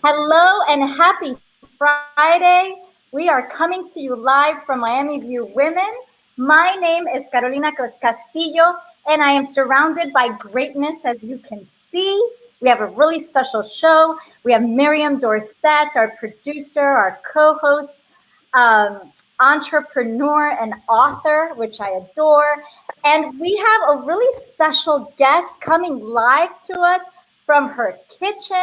Hello and happy Friday. We are coming to you live from Miami View Women. My name is Carolina Castillo, and I am surrounded by greatness, as you can see. We have a really special show. We have Miriam Dorset, our producer, our co host, entrepreneur, and author, which I adore. And we have a really special guest coming live to us from her kitchen.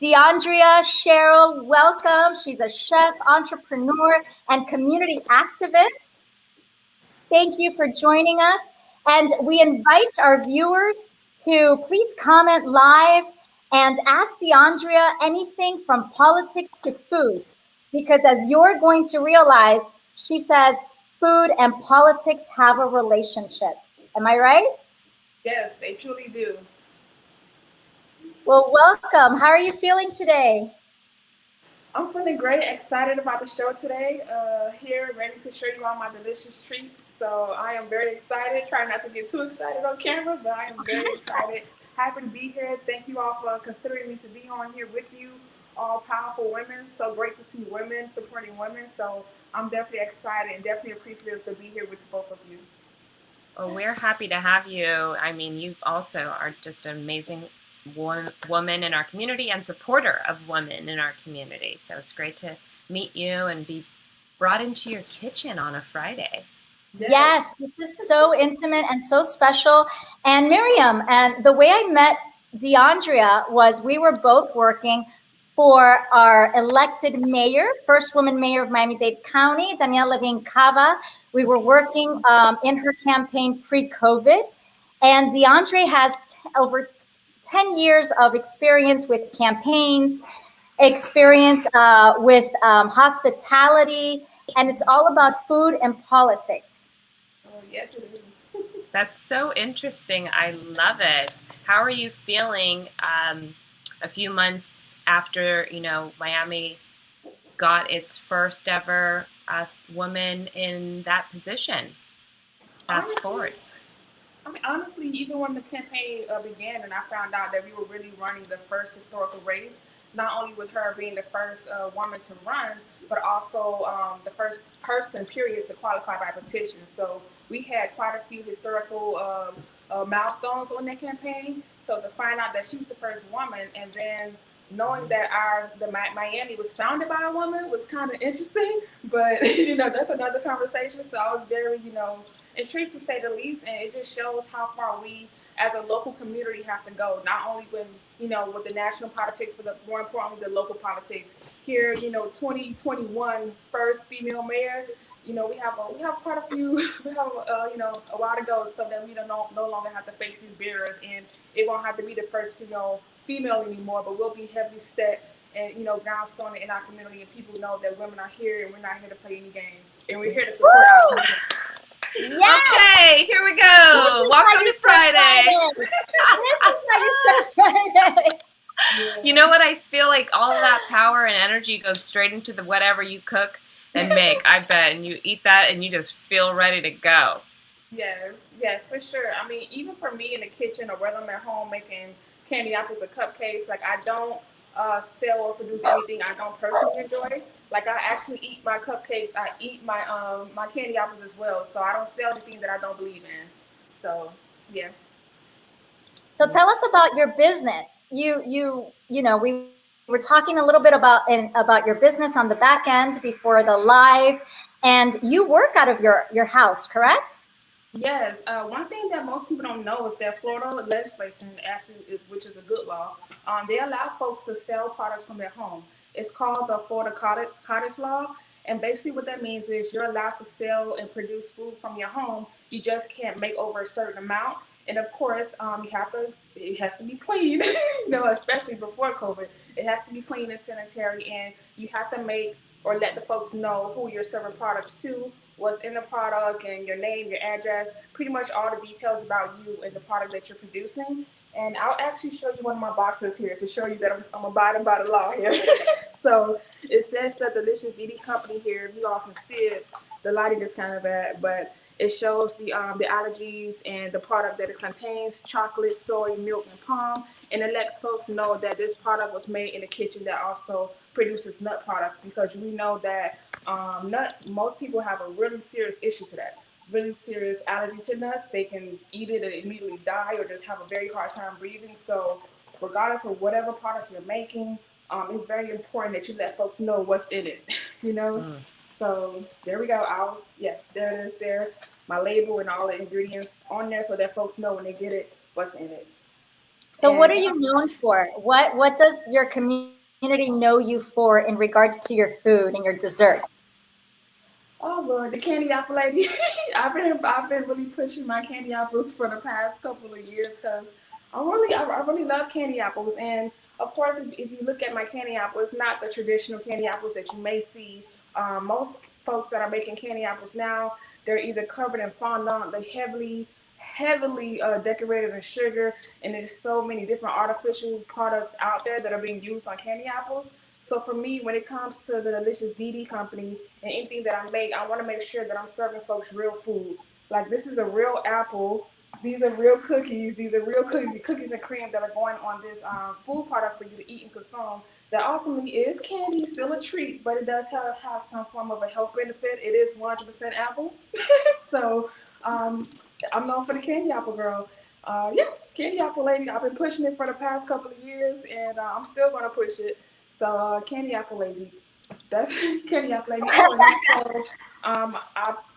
Diaundrea Sherill, welcome. She's a chef, entrepreneur, and community activist. Thank you for joining us. And we invite our viewers to please comment live and ask Diaundrea anything from politics to food. Because as you're going to realize, she says food and politics have a relationship. Am I right? Yes, they truly do. Well, welcome. How are you feeling today? I'm feeling great, excited about the show today. Here, ready to show you all my delicious treats. So I am very excited. Try not to get too excited on camera, but I am very excited. Happy to be here. Thank you all for considering me to be on here with you, all powerful women. So great to see women supporting women. So I'm definitely excited and definitely appreciative to be here with both of you. Well, we're happy to have you. I mean, you also are just an amazing woman in our community and supporter of women in our community. So it's great to meet you and be brought into your kitchen on a Friday. Yes, this is so intimate and so special. And Miriam, and the way I met Diaundrea was we were both working for our elected mayor, first woman mayor of Miami-Dade County, Danielle Levine Cava. We were working in her campaign pre-COVID. And Diaundrea has over 10 years of experience with campaigns, experience with hospitality, and it's all about food and politics. Oh, yes, it is. That's so interesting. I love it. How are you feeling a few months after, Miami got its first ever woman in that position? Fast forward. I mean, honestly, even when the campaign began and I found out that we were really running the first historical race, not only with her being the first woman to run, but also the first person, period, to qualify by petition. So we had quite a few historical milestones on that campaign. So to find out that she was the first woman and then knowing that Miami was founded by a woman was kind of interesting, but that's another conversation. So I was very intrigued to say the least, and it just shows how far we as a local community have to go. Not only with with the national politics, but more importantly the local politics. Here, 2021 first female mayor. We have quite a few. We have a while to go, so that we don't no longer have to face these barriers, and it won't have to be the first female anymore. But we'll be heavily set and groundstone in our community, and people know that women are here, and we're not here to play any games, and we're here to support our community. Yes. Okay, here we go. Welcome to Friday. You know what? I feel like all of that power and energy goes straight into the whatever you cook and make, I bet. And you eat that and you just feel ready to go. Yes, for sure. I mean, even for me in the kitchen or whether I'm at home making candy apples or cupcakes, like I don't sell or produce anything I don't personally enjoy. Like I actually eat my cupcakes, I eat my candy apples as well. So I don't sell anything that I don't believe in. So yeah. So tell us about your business. We were talking a little bit about your business on the back end before the live, and you work out of your house, correct? Yes, one thing that most people don't know is that Florida legislation, actually, which is a good law, they allow folks to sell products from their home. It's called the Florida Cottage Law, and basically what that means is you're allowed to sell and produce food from your home. You just can't make over a certain amount, and of course, it has to be clean. Especially before COVID, it has to be clean and sanitary, and you have to make or let the folks know who you're serving products to, what's in the product, and your name, your address, pretty much all the details about you and the product that you're producing. And I'll actually show you one of my boxes here to show you that I'm abiding by the law here. So it says the Delicious Didi Company here. If you all can see it, the lighting is kind of bad, but It shows the allergies and the product that it contains: chocolate, soy, milk, and palm. And it lets folks know that this product was made in a kitchen that also produces nut products, because we know that nuts, most people have a really serious issue to that. Really serious allergy to nuts. They can eat it and immediately die or just have a very hard time breathing. So, regardless of whatever product you're making, it's very important that you let folks know what's in it. you know. Mm. So there we go. There it is. There, my label and all the ingredients on there, so that folks know when they get it what's in it. So what And are you known for? What does your community know you for in regards to your food and your desserts? oh Lord, the candy apple lady. I've been really pushing my candy apples for the past couple of years, because I really love candy apples. And of course, if you look at my candy apple, it's not the traditional candy apples that you may see. Most folks that are making candy apples now, they're either covered in fondant, they heavily decorated in sugar, and there's so many different artificial products out there that are being used on candy apples. So for me, when it comes to the Delicious DD company and anything that I make, I want to make sure that I'm serving folks real food. Like, this is a real apple. These are real cookies. These are real cookies and cream that are going on this food product for you to eat and consume. That ultimately is candy, still a treat, but it does have some form of a health benefit. It is 100% apple. So um, I'm known for the candy apple girl. Yeah, candy apple lady. I've been pushing it for the past couple of years, and I'm still going to push it. So candy apple lady, that's candy apple lady. Oh, and also,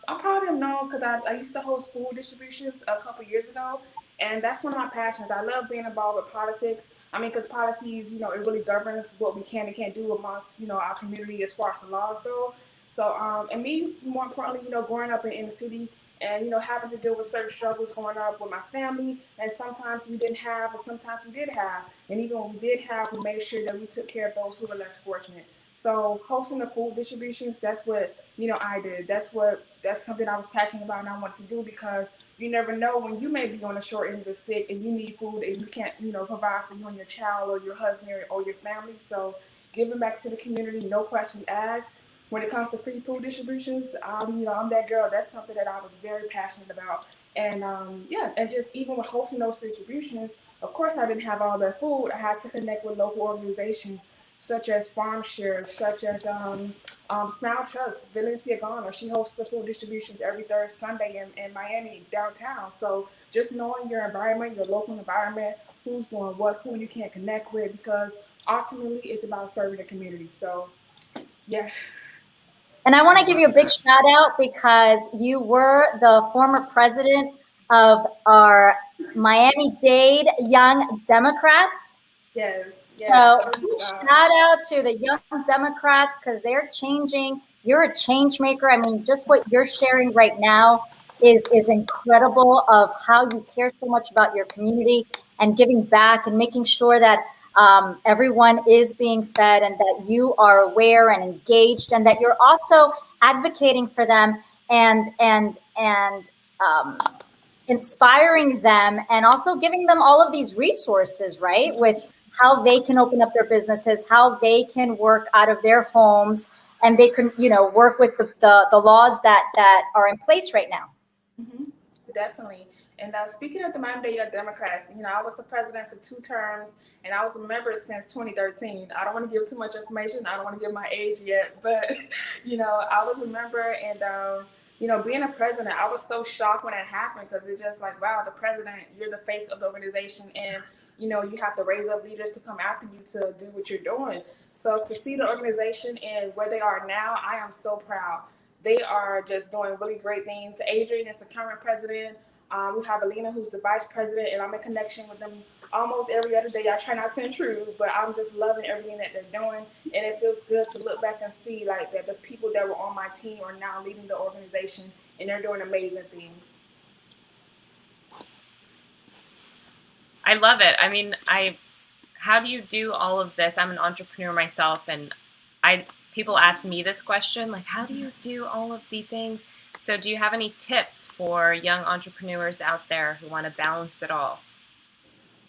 I probably am known because I used to host school distributions a couple years ago, and that's one of my passions. I love being involved with politics. I mean, because policies, it really governs what we can and can't do amongst, our community as far as the laws go. So, and me, more importantly, growing up in the city, and having to deal with certain struggles growing up with my family, and sometimes we didn't have, and sometimes we did have, and even when we did have, we made sure that we took care of those who were less fortunate. So hosting the food distributions, that's what I did. That's something I was passionate about and I wanted to do, because you never know when you may be on the short end of the stick and you need food and you can't provide for you and your child or your husband or your family. So giving back to the community, no question asked. When it comes to free food distributions, I'm that girl. That's something that I was very passionate about. And yeah, and just even with hosting those distributions, of course I didn't have all that food. I had to connect with local organizations such as Farm Share, such as Smile Trust. Valencia Garner, she hosts the food distributions every third Sunday in Miami downtown. So just knowing your environment, your local environment, who's doing what, who you can connect with, because ultimately it's about serving the community. So yeah. And I want I to give love you a big that. shout out because you were the former president of our Miami-Dade Young Democrats. Yes, yes. So Oh my huge God. shout out to the Young Democrats because they're changing. You're a change maker. I mean, just what you're sharing right now is incredible of how you care so much about your community and giving back and making sure that everyone is being fed and that you are aware and engaged and that you're also advocating for them and inspiring them and also giving them all of these resources, right? With how they can open up their businesses, how they can work out of their homes, and they can, work with the laws that are in place right now. hmm Definitely. And speaking of the Miami Dade Democrats, I was the president for 2 terms, and I was a member since 2013. I don't want to give too much information. I don't want to give my age yet, but I was a member, and being a president, I was so shocked when it happened, because it's just like, wow, the president, you're the face of the organization, and you have to raise up leaders to come after you to do what you're doing. So to see the organization and where they are now, I am so proud. They are just doing really great things. Adrian is the current president. We have Alina, who's the vice president, and I'm in connection with them almost every other day. I try not to intrude, but I'm just loving everything that they're doing, and it feels good to look back and see like that the people that were on my team are now leading the organization, and they're doing amazing things. I love it. I mean, how do you do all of this? I'm an entrepreneur myself, and people ask me this question, like, how do you do all of the things? So do you have any tips for young entrepreneurs out there who want to balance it all?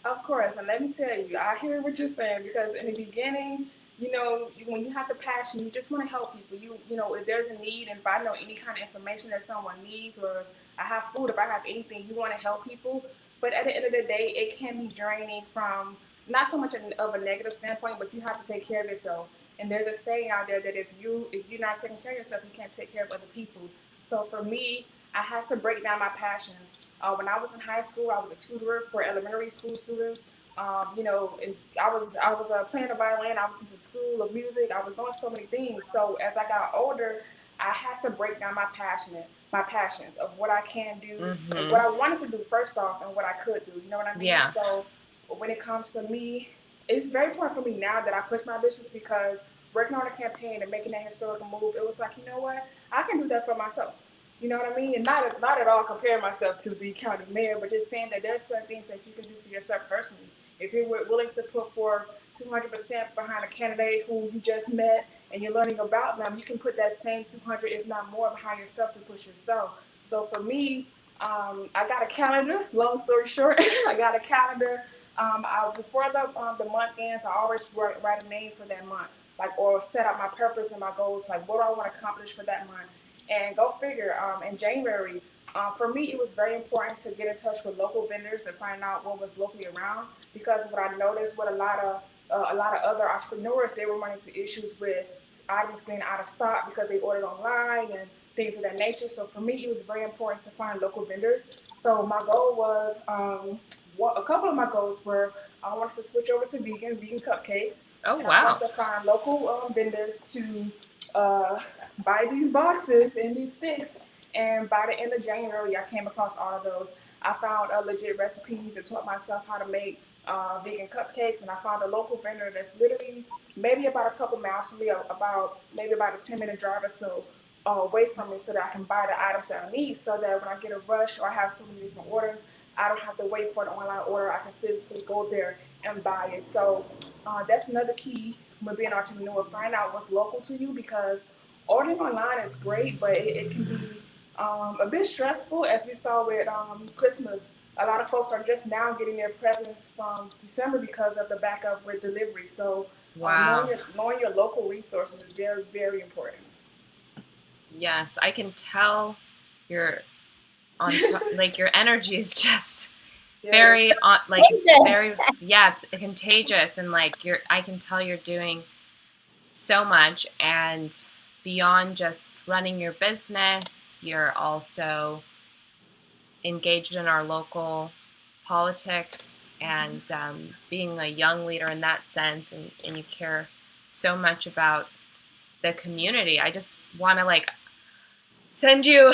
Of course, and let me tell you, I hear what you're saying, because in the beginning, when you have the passion, you just want to help people. If there's a need, and if I know any kind of information that someone needs, or I have food, if I have anything, you want to help people. But at the end of the day, it can be draining from not so much of a negative standpoint, but you have to take care of yourself. And there's a saying out there that if you're not taking care of yourself, you can't take care of other people. So for me, I had to break down my passions. When I was in high school, I was a tutor for elementary school students. And I was playing the violin. I was into the school of music. I was doing so many things. So as I got older, I had to break down my passions of what I can do, and what I wanted to do first off, and what I could do. You know what I mean? Yeah. So when it comes to me, it's very important for me now that I push my business, because working on a campaign and making that historical move, it was like, you know what, I can do that for myself. You know what I mean? And not at all comparing myself to the county mayor, but just saying that there's certain things that you can do for yourself personally. If you're willing to put forth 200% behind a candidate who you just met and you're learning about them, you can put that same 200, if not more, behind yourself to push yourself. So for me, I got a calendar. Long story short, I got a calendar. Before the month ends, I always write a name for that month, or set out my purpose and my goals, like what do I want to accomplish for that month. And go figure, in January, for me, it was very important to get in touch with local vendors to find out what was locally around, because what I noticed with a lot of other entrepreneurs, they were running into issues with items being out of stock because they ordered online and things of that nature. So for me, it was very important to find local vendors. So my goal was, a couple of my goals were, I wanted to switch over to vegan cupcakes. Oh, and wow. I wanted to find local vendors to buy these boxes and these sticks. And by the end of January, I came across all of those. I found legit recipes and taught myself how to make vegan cupcakes. And I found a local vendor that's literally maybe about a couple miles from me, maybe about a 10-minute drive or so away from me, so that I can buy the items that I need, so that when I get a rush or I have so many different orders, I don't have to wait for an online order. I can physically go there and buy it. So that's another key with being an entrepreneur. Find out what's local to you, because ordering online is great, but it can be a bit stressful, as we saw with Christmas. A lot of folks are just now getting their presents from December because of the backup with delivery. So Wow. knowing your local resources is very, very important. Yes, I can tell you're on like your energy is just Yes. very on like Contagious. very it's contagious, and I can tell you're doing so much, and beyond just running your business, you're also engaged in our local politics, and being a young leader in that sense, and you care so much about the community. I just want to send you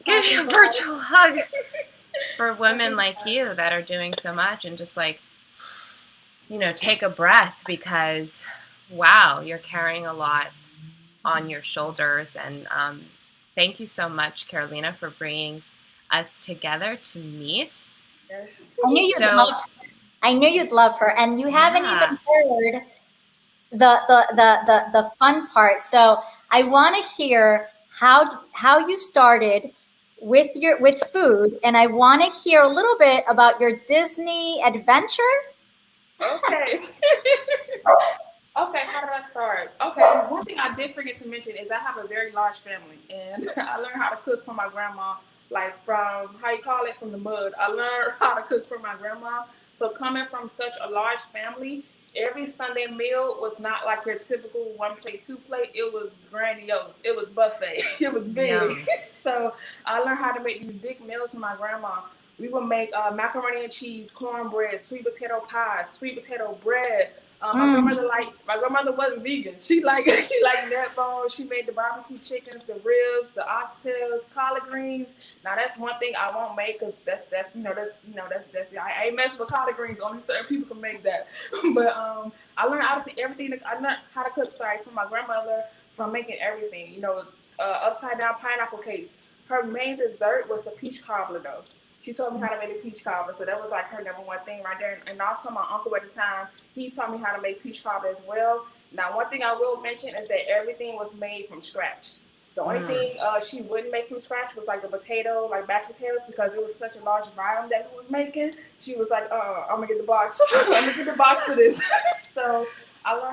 give you a virtual hug for women like you that are doing so much, and just take a breath, because wow, you're carrying a lot on your shoulders. And thank you so much, Carolina, for bringing us together to meet. Yes. I knew you'd love her, and you haven't even heard the fun part. So I want to hear how you started with food, and I want to hear a little bit about your Disney adventure. Okay. Okay, how did I start? Okay, one thing I did forget to mention is I have a very large family, and I learned how to cook from my grandma, from from the mud. I learned how to cook from my grandma. So coming from such a large family, every Sunday meal was not like your typical one plate, two plate. It was grandiose. It was buffet. It was big. Yum. So I learned how to make these big meals for my grandma. We would make macaroni and cheese, cornbread, sweet potato pie, sweet potato bread. My grandmother wasn't vegan. She liked net bones. She made the barbecue chickens, the ribs, the oxtails, collard greens. Now that's one thing I won't make, because that's I ain't messing with collard greens. Only certain people can make that. But I learned how to cook everything. I learned how to cook. From my grandmother, from making everything. Upside down pineapple cakes. Her main dessert was the peach cobbler, though. She taught me how to make a peach cobbler, so that was her number one thing right there. And also my uncle at the time, he taught me how to make peach cobbler as well. Now, one thing I will mention is that everything was made from scratch. The only thing she wouldn't make from scratch was the potato, mashed potatoes, because it was such a large volume that we was making. She was like, I'm gonna get the box. I'm gonna get the box for this. So I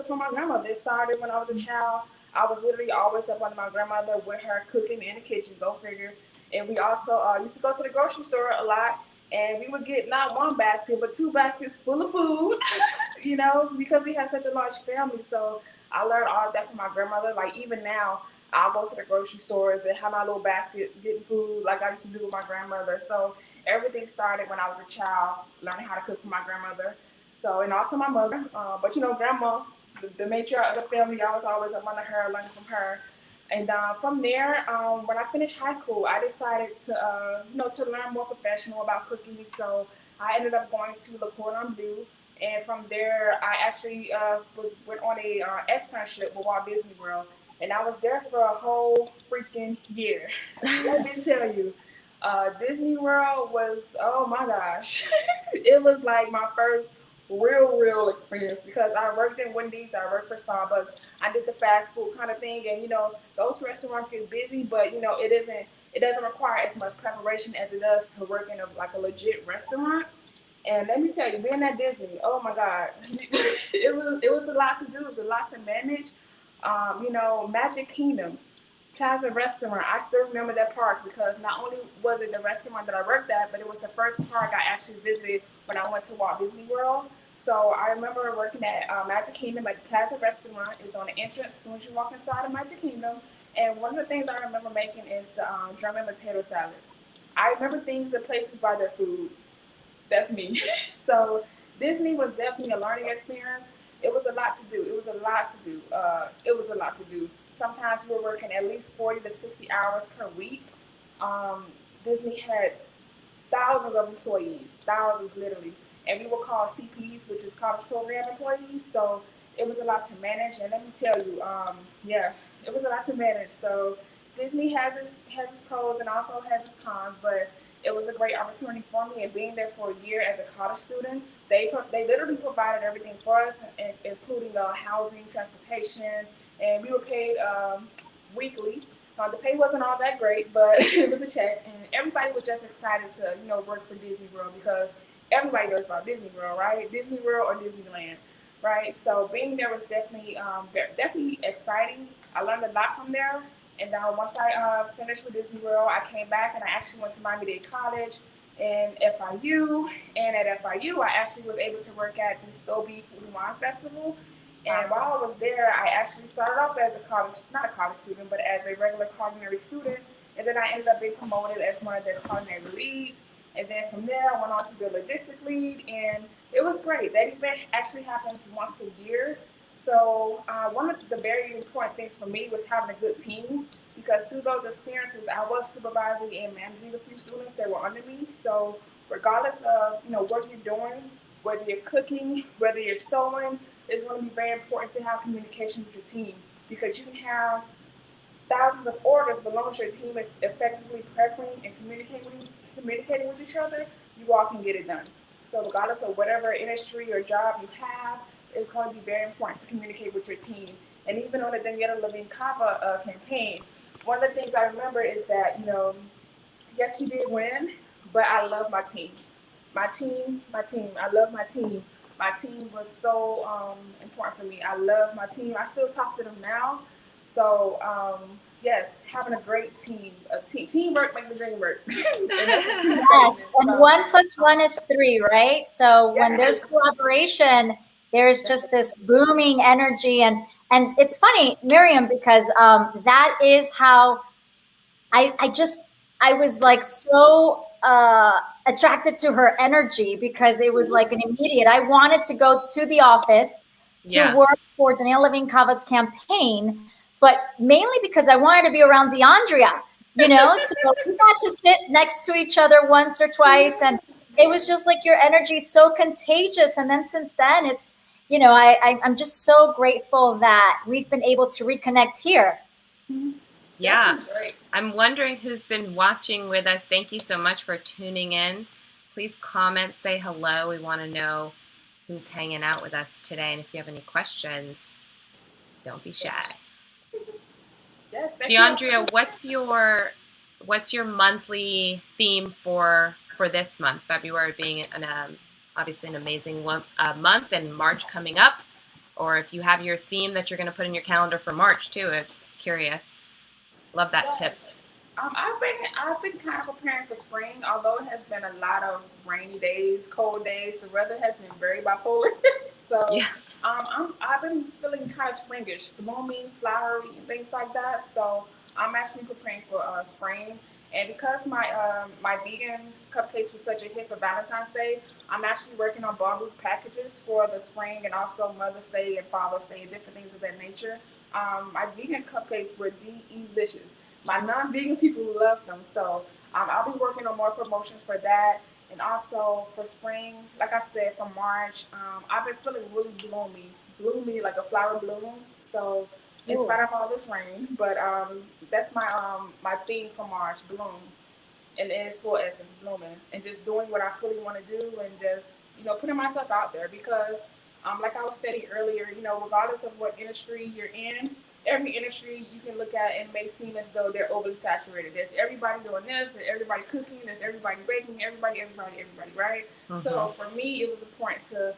for my grandmother. It started when I was a child. I was literally always up under my grandmother with her cooking in the kitchen, go figure. And we also used to go to the grocery store a lot, and we would get not one basket, but two baskets full of food, you know, because we had such a large family. So I learned all of that from my grandmother. Like, even now, I'll go to the grocery stores and have my little basket getting food like I used to do with my grandmother. So everything started when I was a child, learning how to cook for my grandmother. So, and also my mother. But, you know, grandma, the matriarch of the family, I was always up under her, learning from her. And from there, when I finished high school, I decided to, you know, to learn more professional about cooking. So I ended up going to Le Cordon Bleu. And from there, I actually went on a externship with Walt Disney World. And I was there for a whole freaking year. Let me tell you, Disney World was, oh my gosh, it was like my first real experience, because I worked in Wendy's, I worked for Starbucks, I did the fast food kind of thing, and you know, those restaurants get busy, but you know, it doesn't require as much preparation as it does to work in like a legit restaurant. And let me tell you, being at Disney, oh my God, it was a lot to do. It was a lot to manage. You know, Magic Kingdom, Plaza Restaurant. I still remember that park because not only was it the restaurant that I worked at, but it was the first park I actually visited when I went to Walt Disney World. So I remember working at Magic Kingdom at the Plaza Restaurant. It's on the entrance as soon as you walk inside of Magic Kingdom. And one of the things I remember making is the German potato salad. I remember things and places by their food. That's me. So Disney was definitely a learning experience. It was a lot to do. It was a lot to do. It was a lot to do. Sometimes we were working at least 40 to 60 hours per week. Disney had thousands of employees, thousands literally. And we were called CPs, which is college program employees. So it was a lot to manage. And let me tell you, yeah, it was a lot to manage. So Disney has its pros and also has its cons, but it was a great opportunity for me. And being there for a year as a college student, they literally provided everything for us, including housing, transportation, and we were paid weekly. The pay wasn't all that great, but it was a check, and everybody was just excited to, you know, work for Disney World, because everybody knows about Disney World, right? Disney World or Disneyland, right? So being there was definitely exciting. I learned a lot from there. And then once I finished with Disney World, I came back and I actually went to Miami-Dade College and FIU. And at FIU, I actually was able to work at the Sobe Food and Wine Festival. And while I was there, I actually started off as not a college student, but as a regular culinary student. And then I ended up being promoted as one of their culinary leads. And then from there, I went on to be a logistic lead. And it was great. That event actually happens once a year. So one of the very important things for me was having a good team, because through those experiences, I was supervising and managing a few students that were under me. So regardless of, you know, what you're doing, whether you're cooking, whether you're sewing, it's going to be very important to have communication with your team, because you can have thousands of orders, but as long as your team is effectively prepping and communicating with each other, you all can get it done. So regardless of whatever industry or job you have, it's going to be very important to communicate with your team. And even on the Daniela Levine Cava campaign, one of the things I remember is that, you know, yes, we did win, but I love my team. My team, I love my team. My team was so important for me. I love my team. I still talk to them now. So, yes, having a great team. Teamwork makes the dream work. Yes, and 1 + 1 is 3, right? So when there's collaboration, there's just this booming energy, and it's funny, Miriam, because that is how I was like so attracted to her energy, because it was like an immediate. I wanted to go to the office to work for Danielle Levine Cava's campaign, but mainly because I wanted to be around Diaundrea, you know. So we got to sit next to each other once or twice, and it was just like your energy is so contagious. And then since then, it's, you know, I'm just so grateful that we've been able to reconnect here. Yeah, I'm wondering who's been watching with us. Thank you so much for tuning in. Please comment, say hello. We want to know who's hanging out with us today. And if you have any questions, don't be shy. Yes, Diaundrea, what's your monthly theme for this month? February being obviously an amazing month, and March coming up. or if you have your theme that you're going to put in your calendar for March too. I'm just curious. Love that tip. I've been kind of preparing for spring, although it has been a lot of rainy days, cold days. The weather has been very bipolar. So Yeah. I've been feeling kind of springish, blooming, flowery, and things like that. So I'm actually preparing for spring. And because my vegan cupcakes were such a hit for Valentine's Day, I'm actually working on bundled packages for the spring and also Mother's Day and Father's Day and different things of that nature. My vegan cupcakes were delicious. My non-vegan people love them, so I'll be working on more promotions for that. And also for spring, like I said, for March, I've been feeling really bloomy like a flower blooms. So in spite of all this rain, but that's my theme for March, bloom, and it's full essence, blooming, and just doing what I fully want to do, and just putting myself out there because, like I was stating earlier, regardless of what industry you're in, every industry you can look at and may seem as though they're overly saturated. There's everybody doing this, there's everybody cooking, there's everybody baking, everybody, right? So for me, it was important to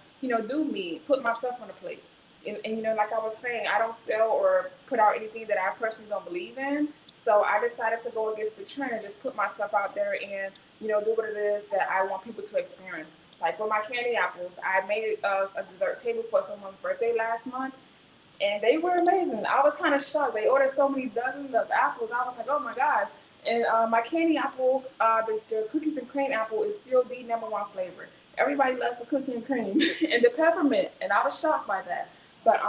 do me, put myself on the plate. And like I was saying, I don't sell or put out anything that I personally don't believe in. So I decided to go against the trend and just put myself out there and do what it is that I want people to experience. Like with my candy apples, I made a dessert table for someone's birthday last month, and they were amazing. I was kind of shocked. They ordered so many dozens of apples. I was like, oh my gosh. And my candy apple, the cookies and cream apple is still the #1 flavor. Everybody loves the cookie and cream and the peppermint, and I was shocked by that. But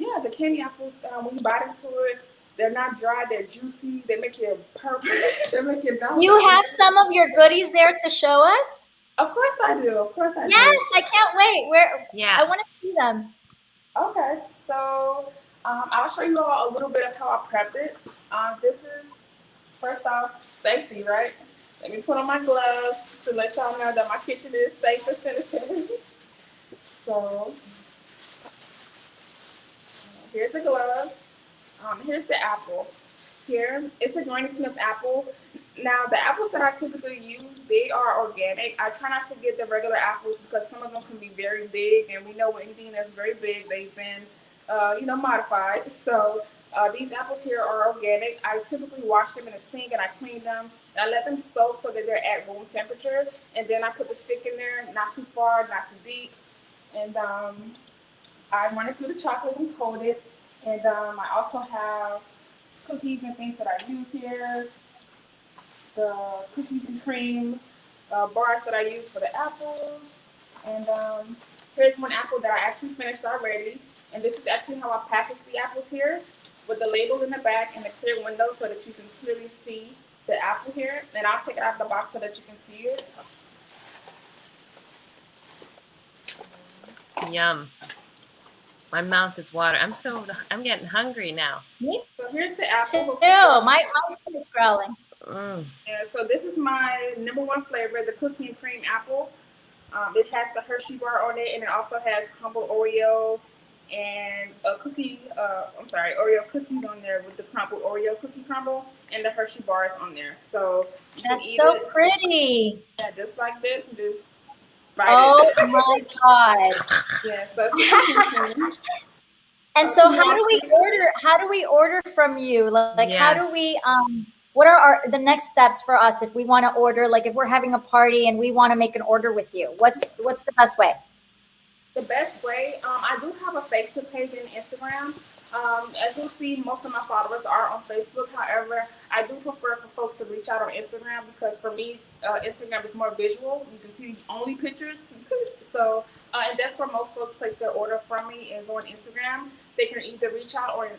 yeah, the candy apples, when you bite into it, they're not dry, they're juicy, they make you purple, they make you bounce. You have some of your goodies there to show us? Of course I do. Of course I do. Yes, I can't wait. Yeah. I want to see them. Okay, so I'll show you all a little bit of how I prepped it. This is, first off, safety, right? Let me put on my gloves to let y'all know that my kitchen is safe and sanitary. So here's the gloves. Here's the apple. Here, it's a Granny Smith apple. Now, the apples that I typically use, they are organic. I try not to get the regular apples because some of them can be very big, and we know anything that's very big, they've been, modified. So these apples here are organic. I typically wash them in a sink and I clean them. And I let them soak so that they're at room temperature, and then I put the stick in there, not too far, not too deep, and I run it through the chocolate and coat it. And I also have cookies and things that I use here. The cookies and cream bars that I use for the apples. And here's one apple that I actually finished already. And this is actually how I package the apples here, with the label in the back and the clear window so that you can clearly see the apple here. And I'll take it out of the box so that you can see it. Yum. My mouth is watering. I'm getting hungry now. Me So here's the apple. too. My stomach's growling. And so this is my #1 flavor, the cookie and cream apple. It has the Hershey bar on it, and it also has crumbled Oreo and Oreo cookies on there with the crumbled Oreo cookie crumble and the Hershey bars on there. So you can eat so it, pretty. yeah, just like this, and just Oh my God. Yeah, so it's And so how do we order from you? Like how do Yes. we what are the next steps for us if we want to order, like if we're having a party and we want to make an order with you? What's the best way? the best way. I do have a Facebook page and Instagram. As you'll see, most of my followers are on Facebook. However, I do prefer for folks to reach out on Instagram because for me, Instagram is more visual. You can see only pictures. So, and that's where most folks place their order from me is on Instagram. They can either reach out or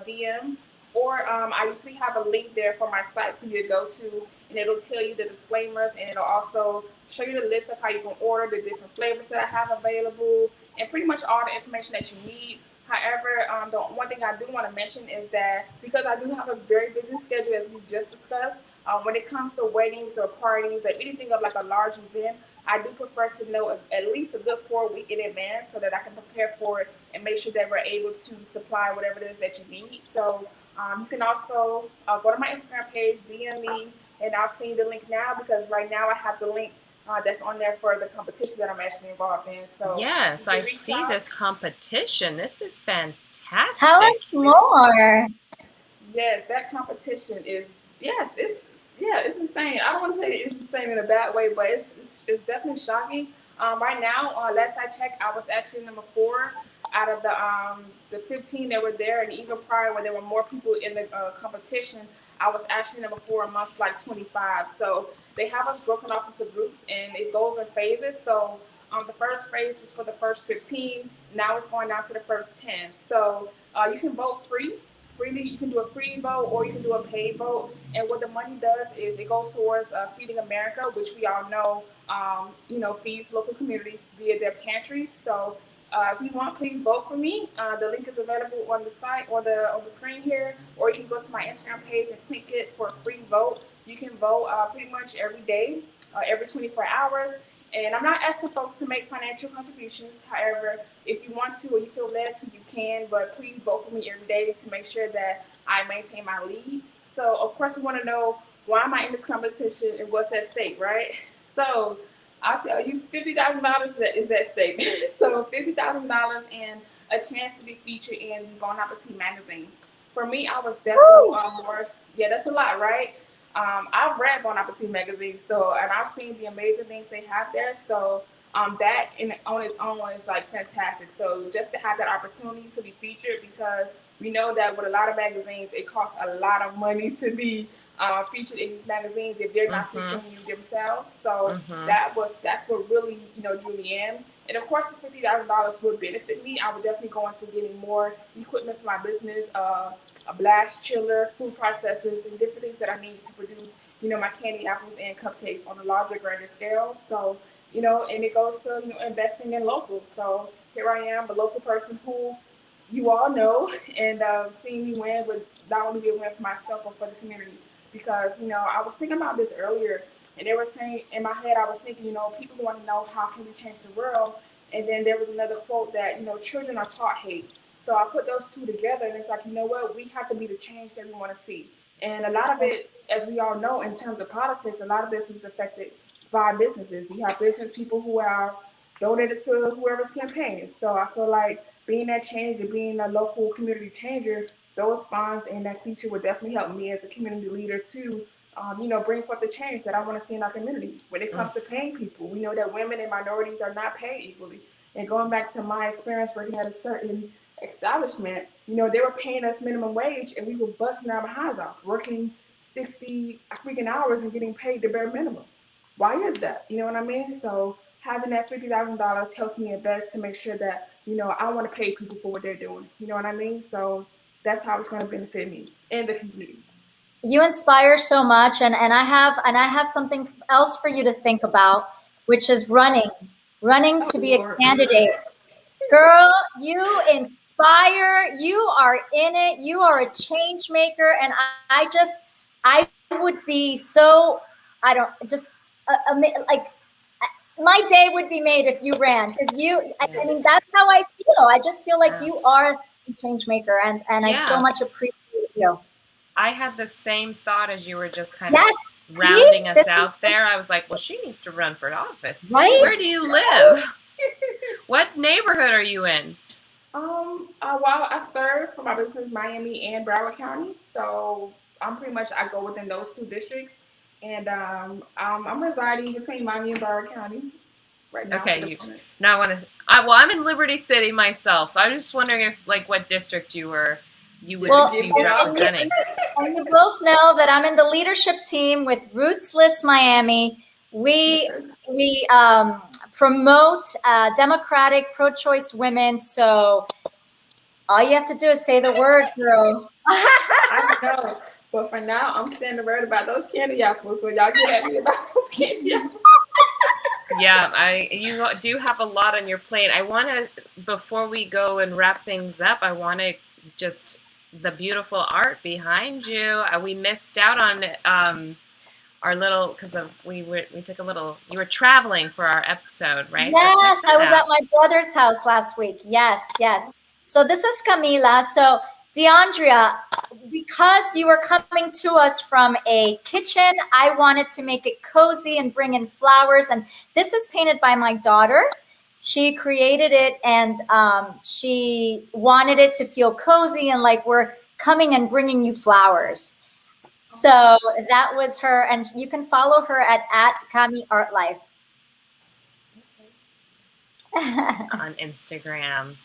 DM, or I usually have a link there for my site to go to, and it'll tell you the disclaimers, and it'll also show you the list of how you can order, the different flavors that I have available, and pretty much all the information that you need. However, the one thing I do want to mention is that because I do have a very busy schedule, as we just discussed, when it comes to weddings or parties or anything of like a large event, I do prefer to know at least a good 4 weeks in advance so that I can prepare for it and make sure that we're able to supply whatever it is that you need. So you can also go to my Instagram page, DM me, and I'll send you the link now because right now I have the link that's on there for the competition that I'm actually involved in. So Yes, you I can reach see out. this competition. This is Tell fantastic. us more. Yes, that competition is it's insane. I don't want to say it's insane in a bad way, but it's definitely shocking. Right now, last I checked, I was actually number 4 out of the 15 that were there, and even prior when there were more people in the competition, I was actually number 4 amongst like 25. So they have us broken off into groups, and it goes in phases. So the first phase was for the first 15. Now it's going down to the first 10. So you can vote freely. You can do a free vote or you can do a paid vote. And what the money does is it goes towards Feeding America, which we all know, feeds local communities via their pantries. So if you want, please vote for me. The link is available on the site or on the screen here, or you can go to my Instagram page and click it for a free vote. You can vote pretty much every day, every 24 hours. And I'm not asking folks to make financial contributions. However, if you want to or you feel led to, you can. But please vote for me every day to make sure that I maintain my lead. So, of course, we want to know, why am I in this competition and what's at stake, right? So, I'll tell you, $50,000 is at stake. So, $50,000 and a chance to be featured in the Bon Appetit magazine. For me, I was definitely Woo! more. Yeah, that's a lot, right? I've read Bon Appetit magazine, and I've seen the amazing things they have there. So that on its own is like fantastic. So just to have that opportunity to be featured, because we know that with a lot of magazines, it costs a lot of money to be featured in these magazines if they're not Mm-hmm. featuring you themselves. So Mm-hmm. that's what really drew me in. And of course, the $50,000 would benefit me. I would definitely go into getting more equipment for my business, a blast chiller, food processors, and different things that I need to produce, my candy apples and cupcakes on a larger, grander scale. So, and it goes to, investing in local. So here I am, a local person who you all know, and seeing me win would not only be a win for myself, but for the community. Because, I was thinking about this earlier, and they were saying, in my head, I was thinking, people want to know how can we change the world. And then there was another quote that, children are taught hate. So I put those two together, and it's like, you know what, we have to be the change that we want to see. And a lot of it, as we all know, in terms of politics, a lot of this is affected by businesses. You have business people who are donated to whoever's campaign. So I feel like being that change and being a local community changer, those funds and that feature would definitely help me as a community leader to, bring forth the change that I want to see in our community. When it comes to paying people, we know that women and minorities are not paid equally. And going back to my experience working at a certain establishment, they were paying us minimum wage and we were busting our behinds off, working 60 freaking hours and getting paid the bare minimum. Why is that? You know what I mean? So having that $50,000 helps me invest to make sure that, I want to pay people for what they're doing. You know what I mean? So that's how it's going to benefit me and the community. You inspire so much, and I have something else for you to think about, which is running Oh, to be a Lord. candidate. Girl, you inspire. You are in it. You are a change maker, and I would be so, I don't just like my day would be made if you ran, because Yeah. I mean, that's how I feel. I just feel like Yeah. you are a change maker, and I so Yeah. much appreciate you. I had the same thought as you were just kind of Yes, see? rounding us This out is there. I was like, well, she needs to run for office. right. Where do you live? What neighborhood are you in? While I serve for my business, Miami and Broward County, so I'm pretty much I go within those two districts, and I'm residing between Miami and Broward County right now for Okay, the you. moment. Now I want to. Well, I'm in Liberty City myself. I was just wondering if, like, what district you would Well, be Give me representing. and you both know that I'm in the leadership team with Rootsless Miami. We yes, we promote democratic pro-choice women. So all you have to do is say the word, girl. I know. But for now, I'm saying the word about those candy apples, so y'all get at me about those candy apples. Yeah, you do have a lot on your plate. I want to, before we go and wrap things up, I want to just the beautiful art behind you. We missed out on our little because we took a little. You were traveling for our episode, right? So check Yes, I that was out. at my brother's house last week. Yes, yes. So this is Camila. So Diaundrea, because you were coming to us from a kitchen, I wanted to make it cozy and bring in flowers. And this is painted by my daughter. She created it, and she wanted it to feel cozy and like we're coming and bringing you flowers. So that was her, and you can follow her at Kami Art Life. On Instagram.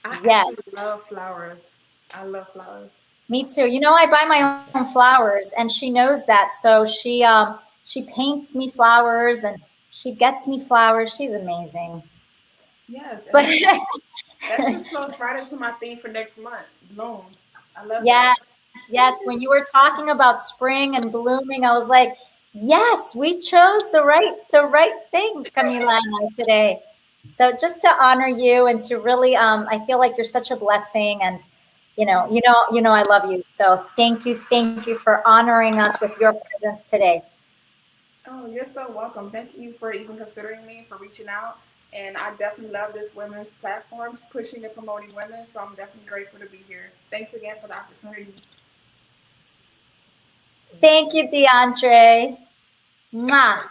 I Yes. actually love flowers. I love flowers. Me too. You know, I buy my own flowers, and she knows that. So she paints me flowers, and she gets me flowers. She's amazing. Yes, and But that just flows right into my theme for next month. Bloom. I love yes, that. yes. When you were talking about spring and blooming, I was like, yes, we chose the right thing, Camila and I today. So just to honor you and to really, I feel like you're such a blessing, and I love you. So thank you for honoring us with your presence today. Oh, you're so welcome. Thank you for even considering me, for reaching out. And I definitely love this women's platform, pushing and promoting women. So I'm definitely grateful to be here. Thanks again for the opportunity. Thank you, DeAndre. Mwah.